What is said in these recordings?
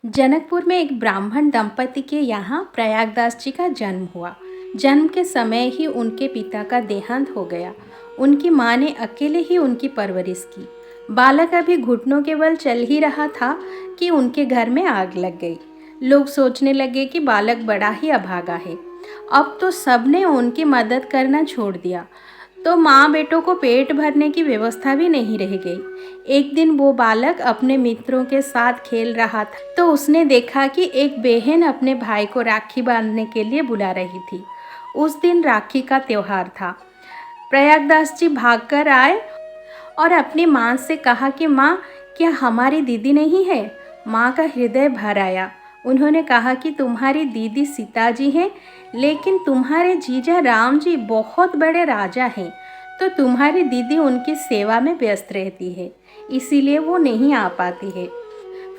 जनकपुर में एक ब्राह्मण दंपति के यहाँ प्रयागदास जी का जन्म हुआ। जन्म के समय ही उनके पिता का देहांत हो गया। उनकी माँ ने अकेले ही उनकी परवरिश की। बालक अभी घुटनों के बल चल ही रहा था कि उनके घर में आग लग गई। लोग सोचने लगे कि बालक बड़ा ही अभागा है। अब तो सबने उनकी मदद करना छोड़ दिया, तो माँ बेटों को पेट भरने की व्यवस्था भी नहीं रह गई। एक दिन वो बालक अपने मित्रों के साथ खेल रहा था, तो उसने देखा कि एक बहन अपने भाई को राखी बांधने के लिए बुला रही थी। उस दिन राखी का त्योहार था। प्रयागदास जी भागकर आए और अपनी माँ से कहा कि माँ, क्या हमारी दीदी नहीं है? माँ का हृदय भर आया। उन्होंने कहा कि तुम्हारी दीदी सीता जी हैं, लेकिन तुम्हारे जीजा राम जी बहुत बड़े राजा हैं, तो तुम्हारी दीदी उनकी सेवा में व्यस्त रहती है, इसीलिए वो नहीं आ पाती है।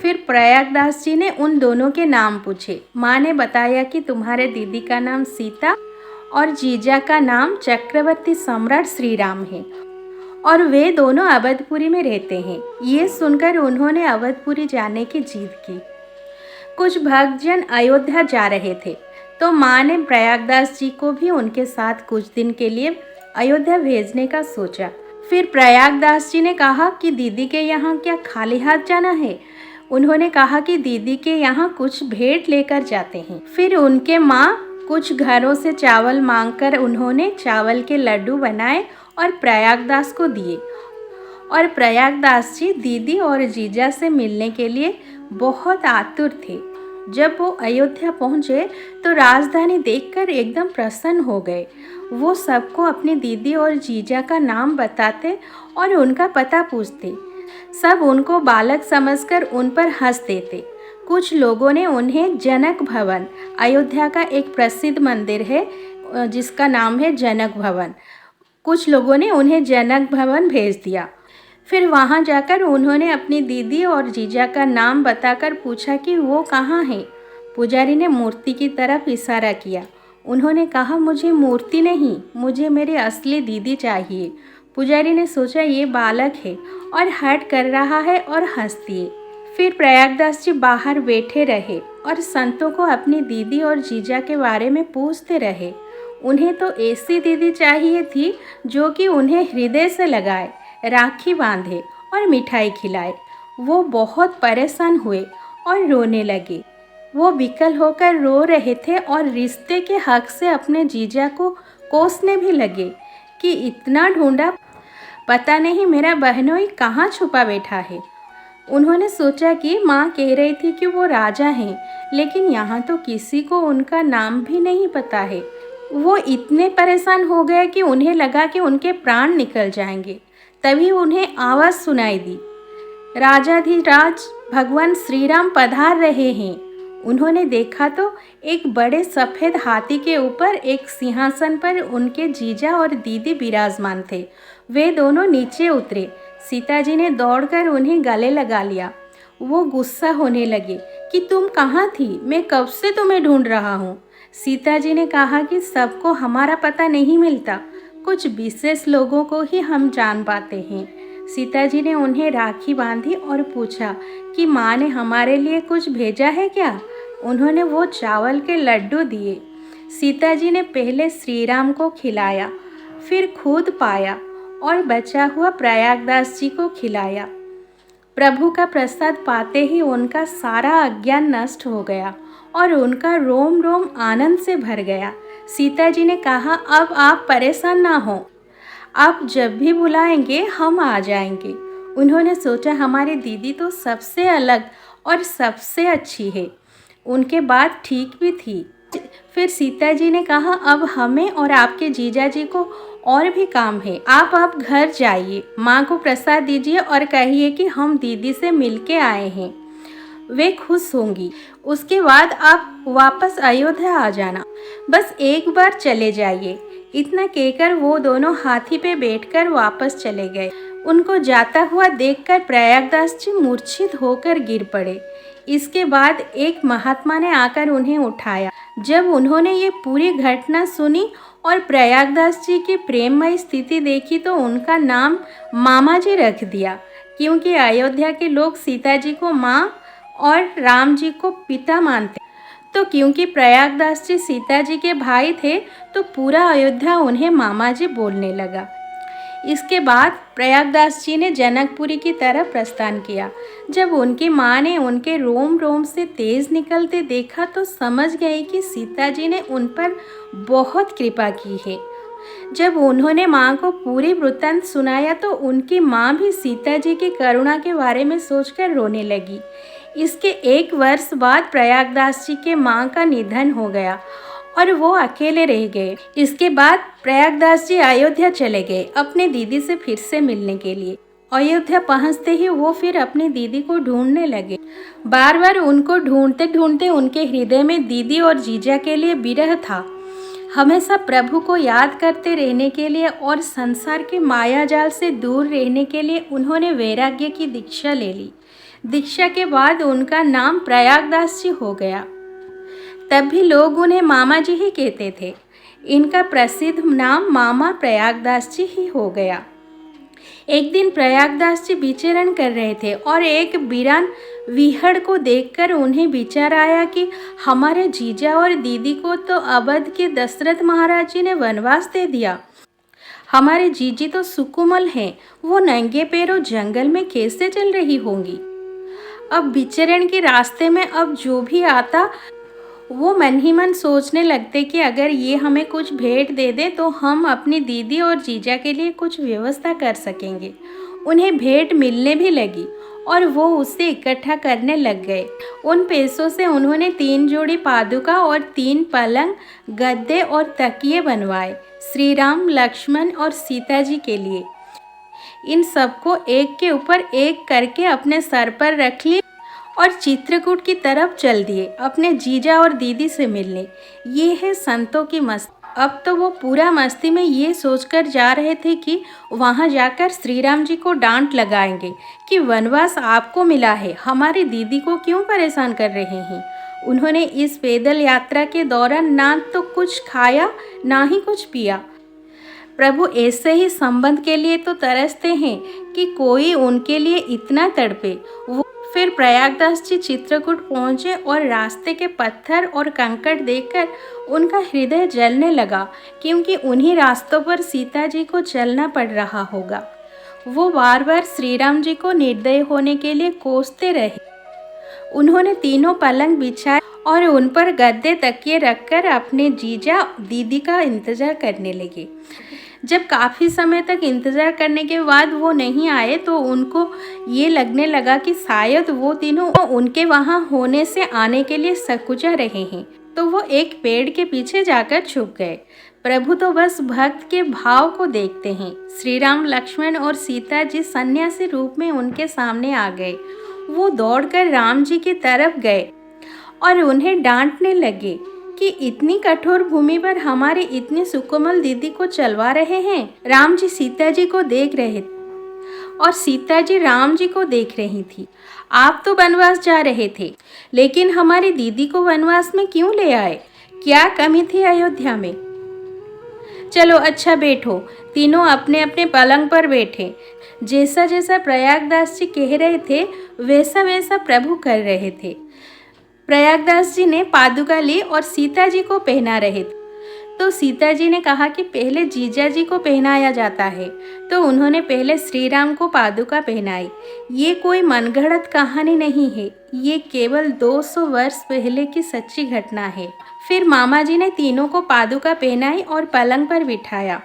फिर प्रयागदास जी ने उन दोनों के नाम पूछे। माँ ने बताया कि तुम्हारे दीदी का नाम सीता और जीजा का नाम चक्रवर्ती सम्राट श्री राम है और वे दोनों अवधपुरी में रहते हैं। ये सुनकर उन्होंने अवधपुरी जाने की जिद की। कुछ भक्तजन अयोध्या जा रहे थे, तो माँ ने प्रयागदास जी को भी उनके साथ कुछ दिन के लिए अयोध्या भेजने का सोचा। फिर प्रयागदास जी ने कहा कि दीदी के यहाँ क्या खाली हाथ जाना है? उन्होंने कहा कि दीदी के यहाँ कुछ भेंट लेकर जाते हैं। फिर उनके माँ कुछ घरों से चावल मांगकर उन्होंने चावल के लड्डू बनाए और प्रयागदास को दिए। और प्रयागदास जी दीदी और जीजा से मिलने के लिए बहुत आतुर थे। जब वो अयोध्या पहुँचे तो राजधानी देखकर एकदम प्रसन्न हो गए। वो सबको अपनी दीदी और जीजा का नाम बताते और उनका पता पूछते। सब उनको बालक समझकर उन पर हंस देते। कुछ लोगों ने उन्हें जनक भवन, अयोध्या का एक प्रसिद्ध मंदिर है जिसका नाम है जनक भवन, कुछ लोगों ने उन्हें जनक भवन भेज दिया। फिर वहां जाकर उन्होंने अपनी दीदी और जीजा का नाम बताकर पूछा कि वो कहाँ हैं। पुजारी ने मूर्ति की तरफ इशारा किया। उन्होंने कहा, मुझे मूर्ति नहीं, मुझे मेरी असली दीदी चाहिए। पुजारी ने सोचा ये बालक है और हट कर रहा है और हंस दिए। फिर प्रयागदास जी बाहर बैठे रहे और संतों को अपनी दीदी और जीजा के बारे में पूछते रहे। उन्हें तो ऐसी दीदी चाहिए थी जो कि उन्हें हृदय से लगाए, राखी बांधे और मिठाई खिलाए। वो बहुत परेशान हुए और रोने लगे। वो विकल होकर रो रहे थे और रिश्ते के हक से अपने जीजा को कोसने भी लगे कि इतना ढूंढा, पता नहीं मेरा बहनोई कहाँ छुपा बैठा है। उन्होंने सोचा कि माँ कह रही थी कि वो राजा हैं, लेकिन यहाँ तो किसी को उनका नाम भी नहीं पता है। वो इतने परेशान हो गए कि उन्हें लगा कि उनके प्राण निकल जाएंगे। तभी उन्हें आवाज़ सुनाई दी, राजाधिराज भगवान श्री राम पधार रहे हैं। उन्होंने देखा तो एक बड़े सफ़ेद हाथी के ऊपर एक सिंहासन पर उनके जीजा और दीदी विराजमान थे। वे दोनों नीचे उतरे। सीता जी ने दौड़कर उन्हें गले लगा लिया। वो गुस्सा होने लगे कि तुम कहाँ थी, मैं कब से तुम्हें ढूंढ रहा हूँ। सीता जी ने कहा कि सबको हमारा पता नहीं मिलता, कुछ विशेष लोगों को ही हम जान पाते हैं। सीता जी ने उन्हें राखी बांधी और पूछा कि माँ ने हमारे लिए कुछ भेजा है क्या? उन्होंने वो चावल के लड्डू दिए। सीता जी ने पहले श्री राम को खिलाया, फिर खुद पाया और बचा हुआ प्रयागदास जी को खिलाया। प्रभु का प्रसाद पाते ही उनका सारा अज्ञान नष्ट हो गया और उनका रोम रोम आनंद से भर गया। सीता जी ने कहा, अब आप परेशान ना हो, आप जब भी बुलाएंगे हम आ जाएंगे। उन्होंने सोचा हमारी दीदी तो सबसे अलग और सबसे अच्छी है। उनके बात ठीक भी थी। फिर सीता जी ने कहा, अब हमें और आपके जीजा जी को और भी काम है, आप घर जाइए, माँ को प्रसाद दीजिए और कहिए कि हम दीदी से मिलके आए हैं, वे खुश होंगी। उसके बाद आप वापस अयोध्या आ जाना, बस एक बार चले जाइए। इतना कहकर वो दोनों हाथी पे बैठकर वापस चले गए। उनको जाता हुआ देखकर प्रयागदास जी मूर्छित होकर गिर पड़े। इसके बाद एक महात्मा ने आकर उन्हें उठाया। जब उन्होंने ये पूरी घटना सुनी और प्रयागदास जी की प्रेममय स्थिति देखी तो उनका नाम मामा जी रख दिया, क्योंकि अयोध्या के लोग सीता जी को माँ और राम जी को पिता मानते। तो क्योंकि प्रयागदास जी सीता जी के भाई थे, तो पूरा अयोध्या उन्हें मामा जी बोलने लगा। इसके बाद प्रयागदास जी ने जनकपुरी की तरफ प्रस्थान किया। जब उनकी माँ ने उनके रोम रोम से तेज निकलते देखा तो समझ गई कि सीता जी ने उन पर बहुत कृपा की है। जब उन्होंने माँ को पूरी वृत्तांत सुनाया तो उनकी माँ भी सीता जी की करुणा के बारे में सोचकर रोने लगी। इसके 1 वर्ष बाद प्रयागदास जी के माँ का निधन हो गया और वो अकेले रह गए। इसके बाद प्रयागदास जी अयोध्या चले गए अपने दीदी से फिर से मिलने के लिए। अयोध्या पहुंचते ही वो फिर अपनी दीदी को ढूंढने लगे। बार बार उनको ढूंढते ढूंढते उनके हृदय में दीदी और जीजा के लिए विरह था। हमेशा प्रभु को याद करते रहने के लिए और संसार के माया जाल से दूर रहने के लिए उन्होंने वैराग्य की दीक्षा ले ली। दीक्षा के बाद उनका नाम प्रयागदास जी हो गया। तब भी लोग उन्हें मामा जी ही कहते थे। इनका प्रसिद्ध नाम मामा प्रयागदास जी ही हो गया। एक दिन प्रयागदास जी विचरण कर रहे थे और एक वीरान विहड़ को देखकर उन्हें विचार आया कि हमारे जीजा और दीदी को तो अवध के दशरथ महाराज जी ने वनवास दे दिया। हमारे जीजी तो सुकुमल हैं, वो नंगे पैरों जंगल में कैसे चल रही होंगी। अब विचरण के रास्ते में अब जो भी आता वो मन ही मन सोचने लगते कि अगर ये हमें कुछ भेंट दे दे तो हम अपनी दीदी और जीजा के लिए कुछ व्यवस्था कर सकेंगे। उन्हें भेंट मिलने भी लगी और वो उसे इकट्ठा करने लग गए। उन पैसों से उन्होंने 3 जोड़ी पादुका और 3 पलंग, गद्दे और तकिए बनवाए श्री राम, लक्ष्मण और सीता जी के लिए। इन सबको एक के ऊपर एक करके अपने सर पर रख लिए और चित्रकूट की तरफ चल दिए अपने जीजा और दीदी से मिलने। ये है संतों की मस्ती। अब तो वो पूरा मस्ती में ये सोचकर जा रहे थे कि वहाँ जाकर श्री राम जी को डांट लगाएंगे कि वनवास आपको मिला है, हमारी दीदी को क्यों परेशान कर रहे हैं। उन्होंने इस पैदल यात्रा के दौरान ना तो कुछ खाया ना ही कुछ पिया। प्रभु ऐसे ही संबंध के लिए तो तरसते हैं कि कोई उनके लिए इतना तड़पे। वो फिर प्रयागदास जी चित्रकूट पहुँचे और रास्ते के पत्थर और कंकड़ देखकर उनका हृदय जलने लगा, क्योंकि उन्हीं रास्तों पर सीता जी को चलना पड़ रहा होगा। वो बार बार श्री राम जी को निर्दय होने के लिए कोसते रहे। उन्होंने 3 पलंग बिछाए और उन पर गद्दे तकिए रखकर अपने जीजा दीदी का इंतजार करने लगे। जब काफ़ी समय तक इंतज़ार करने के बाद वो नहीं आए तो उनको ये लगने लगा कि शायद वो तीनों उनके वहाँ होने से आने के लिए सकुचा रहे हैं। तो वो एक पेड़ के पीछे जाकर छुप गए। प्रभु तो बस भक्त के भाव को देखते हैं। श्री राम, लक्ष्मण और सीता जी सन्यासी रूप में उनके सामने आ गए। वो दौड़कर राम जी की तरफ गए और उन्हें डांटने लगे कि इतनी कठोर भूमि पर हमारी इतनी सुकोमल दीदी को चलवा रहे हैं। राम जी सीता जी को देख रहे थे और सीता जी राम जी को देख रही थी। आप तो वनवास जा रहे थे, लेकिन हमारी दीदी को वनवास में क्यों ले आए? क्या कमी थी अयोध्या में? चलो अच्छा बैठो। तीनों अपने अपने पलंग पर बैठे। जैसा जैसा प्रयागदास जी कह रहे थे वैसा वैसा प्रभु कर रहे थे। प्रयागदास जी ने पादुका ली और सीता जी को पहना रहे थे। तो सीता जी ने कहा कि पहले जीजा जी को पहनाया जाता है, तो उन्होंने पहले श्री राम को पादुका पहनाई। ये कोई मनगढ़ंत कहानी नहीं है, ये केवल 200 वर्ष पहले की सच्ची घटना है। फिर मामा जी ने तीनों को पादुका पहनाई और पलंग पर बिठाया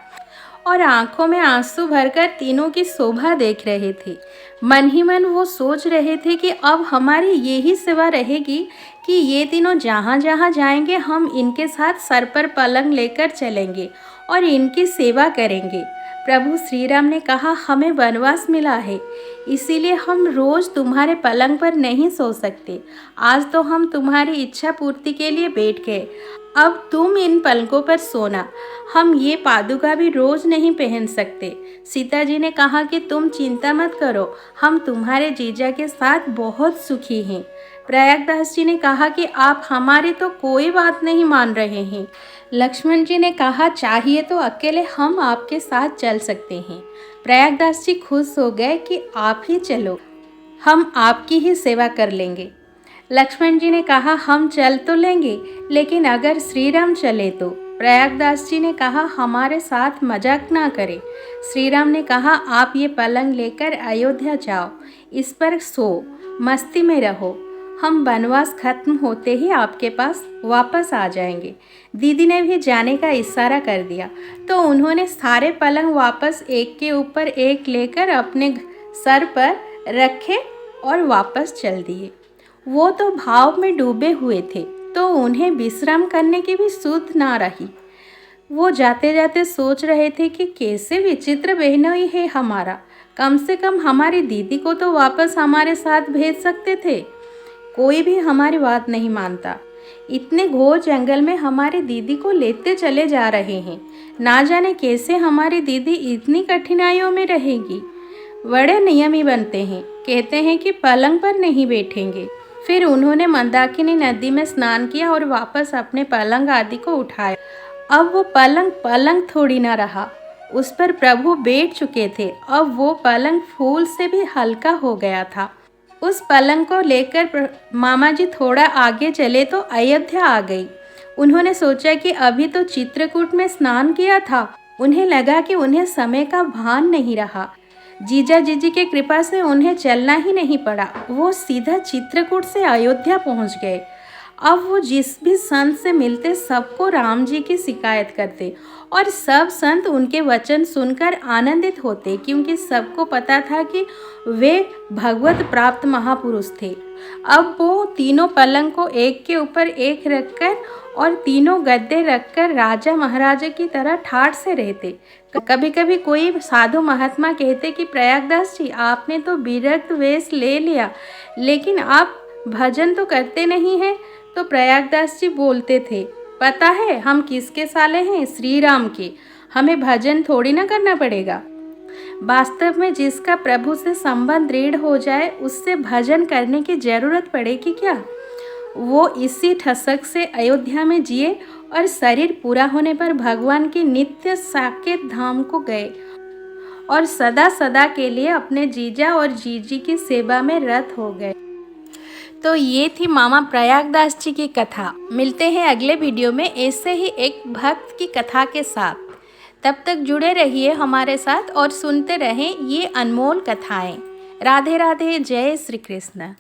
और आंखों में आंसू भरकर तीनों की शोभा देख रहे थे। मन ही मन वो सोच रहे थे कि अब हमारी यही सेवा रहेगी कि ये तीनों जहाँ जहाँ जाएंगे हम इनके साथ सर पर पलंग लेकर चलेंगे और इनकी सेवा करेंगे। प्रभु श्री राम ने कहा, हमें वनवास मिला है, इसीलिए हम रोज़ तुम्हारे पलंग पर नहीं सो सकते। आज तो हम तुम्हारी इच्छा पूर्ति के लिए बैठ गए। अब तुम इन पलकों पर सोना। हम ये पादुका भी रोज़ नहीं पहन सकते। सीता जी ने कहा कि तुम चिंता मत करो, हम तुम्हारे जीजा के साथ बहुत सुखी हैं। प्रयागदास जी ने कहा कि आप हमारी तो कोई बात नहीं मान रहे हैं। लक्ष्मण जी ने कहा, चाहिए तो अकेले हम आपके साथ चल सकते हैं। प्रयागदास जी खुश हो गए कि आप ही चलो, हम आपकी ही सेवा कर लेंगे। लक्ष्मण जी ने कहा, हम चल तो लेंगे, लेकिन अगर श्री राम चले तो। प्रयागदास जी ने कहा, हमारे साथ मजाक ना करें। श्री राम ने कहा, आप ये पलंग लेकर अयोध्या जाओ, इस पर सो, मस्ती में रहो, हम वनवास खत्म होते ही आपके पास वापस आ जाएंगे। दीदी ने भी जाने का इशारा कर दिया, तो उन्होंने सारे पलंग वापस एक के ऊपर एक लेकर अपने सर पर रखे और वापस चल दिए। वो तो भाव में डूबे हुए थे, तो उन्हें विश्राम करने की भी सुध ना रही। वो जाते जाते सोच रहे थे कि कैसे विचित्र बहनोई है हमारा, कम से कम हमारी दीदी को तो वापस हमारे साथ भेज सकते थे। कोई भी हमारी बात नहीं मानता। इतने घोर जंगल में हमारी दीदी को लेते चले जा रहे हैं। ना जाने कैसे हमारी दीदी इतनी कठिनाइयों में रहेगी। बड़े नियमी बनते हैं, कहते हैं कि पलंग पर नहीं बैठेंगे। फिर उन्होंने मंदाकिनी नदी में स्नान किया और वापस अपने पलंग आदि को उठाया। अब वो पलंग पलंग थोड़ी ना रहा, उस पर प्रभु बैठ चुके थे। अब वो पलंग फूल से भी हल्का हो गया था। उस पलंग को लेकर मामा जी थोड़ा आगे चले तो अयोध्या आ गई। उन्होंने सोचा कि अभी तो चित्रकूट में स्नान किया था। उन्हें लगा कि उन्हें समय का भान नहीं रहा। जीजा जीजी के कृपा से उन्हें चलना ही नहीं पड़ा। वो सीधा चित्रकूट से अयोध्या पहुंच गए। अब वो जिस भी संत से मिलते सबको राम जी की शिकायत करते और सब संत उनके वचन सुनकर आनंदित होते, क्योंकि सबको पता था कि वे भगवत प्राप्त महापुरुष थे। अब वो तीनों पलंग को एक के ऊपर एक रखकर और तीनों गद्दे रखकर राजा महाराजा की तरह ठाठ से रहते। कभी कभी कोई साधु महात्मा कहते कि प्रयागदास जी, आपने तो विरक्त वेश ले लिया, लेकिन आप भजन तो करते नहीं हैं। तो प्रयागदास जी बोलते थे, पता है हम किसके साले हैं? श्री राम के। हमें भजन थोड़ी ना करना पड़ेगा। वास्तव में जिसका प्रभु से संबंध दृढ़ हो जाए, उससे भजन करने की जरूरत पड़ेगी क्या? वो इसी ठसक से अयोध्या में जिए और शरीर पूरा होने पर भगवान के नित्य साकेत धाम को गए और सदा सदा के लिए अपने जीजा और जीजी की सेवा में रत हो गए। तो ये थी मामा प्रयागदास जी की कथा। मिलते हैं अगले वीडियो में ऐसे ही एक भक्त की कथा के साथ। तब तक जुड़े रहिए हमारे साथ और सुनते रहें ये अनमोल कथाएं। राधे राधे, जय श्री कृष्ण।